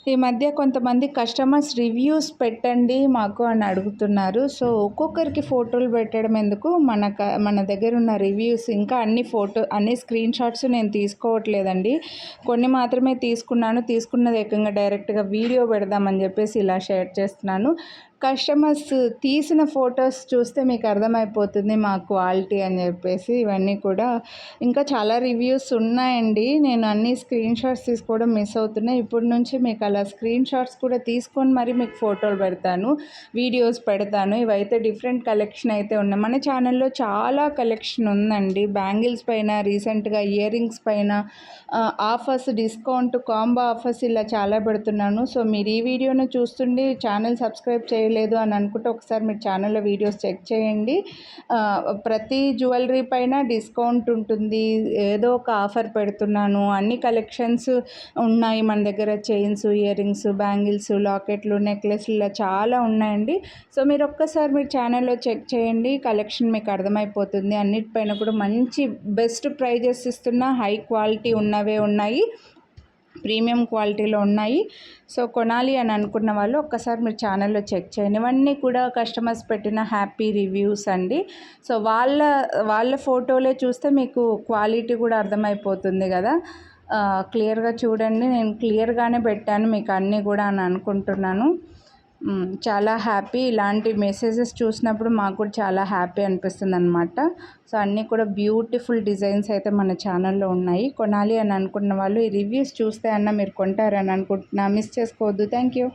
ఈ మధ్య కొంతమంది కస్టమర్స్ రివ్యూస్ పెట్టండి మాకు అని అడుగుతున్నారు. సో, ఒక్కొక్కరికి ఫోటోలు పెట్టడం ఎందుకు, మన దగ్గర ఉన్న రివ్యూస్ ఇంకా అన్ని స్క్రీన్ షాట్స్ నేను తీసుకోవట్లేదండి. కొన్ని మాత్రమే తీసుకున్నాను. తీసుకున్నది ఏకంగా డైరెక్ట్‌గా వీడియో పెడదామని చెప్పేసి ఇలా షేర్ చేస్తున్నాను. కస్టమర్స్ తీసిన ఫొటోస్ చూస్తే మీకు అర్థమైపోతుంది మా క్వాలిటీ అని చెప్పేసి. ఇవన్నీ కూడా ఇంకా చాలా రివ్యూస్ ఉన్నాయండి. నేను అన్ని స్క్రీన్ షాట్స్ తీసుకోవడం మిస్ అవుతున్నాయి. ఇప్పటి నుంచి మీకు అలా స్క్రీన్ షాట్స్ కూడా తీసుకొని మరి మీకు ఫోటోలు పెడతాను, వీడియోస్ పెడతాను. ఇవైతే డిఫరెంట్ కలెక్షన్ అయితే ఉన్నాయి. మన ఛానల్లో చాలా కలెక్షన్ ఉందండి. బ్యాంగిల్స్ పైన, రీసెంట్గా ఇయర్ రింగ్స్ పైన ఆఫర్స్, డిస్కౌంట్, కాంబో ఆఫర్స్ ఇలా చాలా పెడుతున్నాను. సో, మీరు ఈ వీడియోను చూస్తుండి ఛానల్ సబ్స్క్రైబ్ చేయలేదు అని అనుకుంటే ఒకసారి మీరు ఛానల్లో వీడియోస్ చెక్ చేయండి. ప్రతి జ్యువెలరీ పైన డిస్కౌంట్ ఉంటుంది. ఏదో ఒక ఆఫర్ పెడుతున్నాను. అన్ని కలెక్షన్స్ ఉన్నాయి మన దగ్గర. చైన్స్, ఇయర్ రింగ్స్, బ్యాంగిల్స్, లాకెట్లు, నెక్లెస్లు ఇలా చాలా ఉన్నాయండి. సో, మీరు ఒక్కసారి ఛానల్లో చెక్ చేయండి. కలెక్షన్ మీకు అర్థమైపోతుంది. అన్నిటిపైన కూడా మంచి బెస్ట్ ప్రైజెస్ ఇస్తున్న హై క్వాలిటీ ఉన్నవే ఉన్నాయి, ప్రీమియం క్వాలిటీలో ఉన్నాయి. సో, కొనాలి అని అనుకున్న వాళ్ళు ఒక్కసారి మీరు ఛానల్లో చెక్ చేయండి. ఇవన్నీ కూడా కస్టమర్స్ పెట్టిన హ్యాపీ రివ్యూస్ అండి. సో, వాళ్ళ ఫోటోలే చూస్తే మీకు క్వాలిటీ కూడా అర్థమైపోతుంది కదా. క్లియర్గా చూడండి. నేను క్లియర్గానే పెట్టాను మీకు అన్నీ కూడా అని అనుకుంటున్నాను. చాలా హ్యాపీ. ఇలాంటి మెసేజెస్ చూసినప్పుడు మాకు కూడా చాలా హ్యాపీ అనిపిస్తుంది అనమాట. సో, అన్నీ కూడా బ్యూటిఫుల్ డిజైన్స్ అయితే మన ఛానల్లో ఉన్నాయి. కొనాలి అని అనుకున్న వాళ్ళు ఈ రివ్యూస్ చూస్తే మీరు కొంటారని అనుకుంటున్నా. మిస్ చేసుకోవద్దు. Thank you.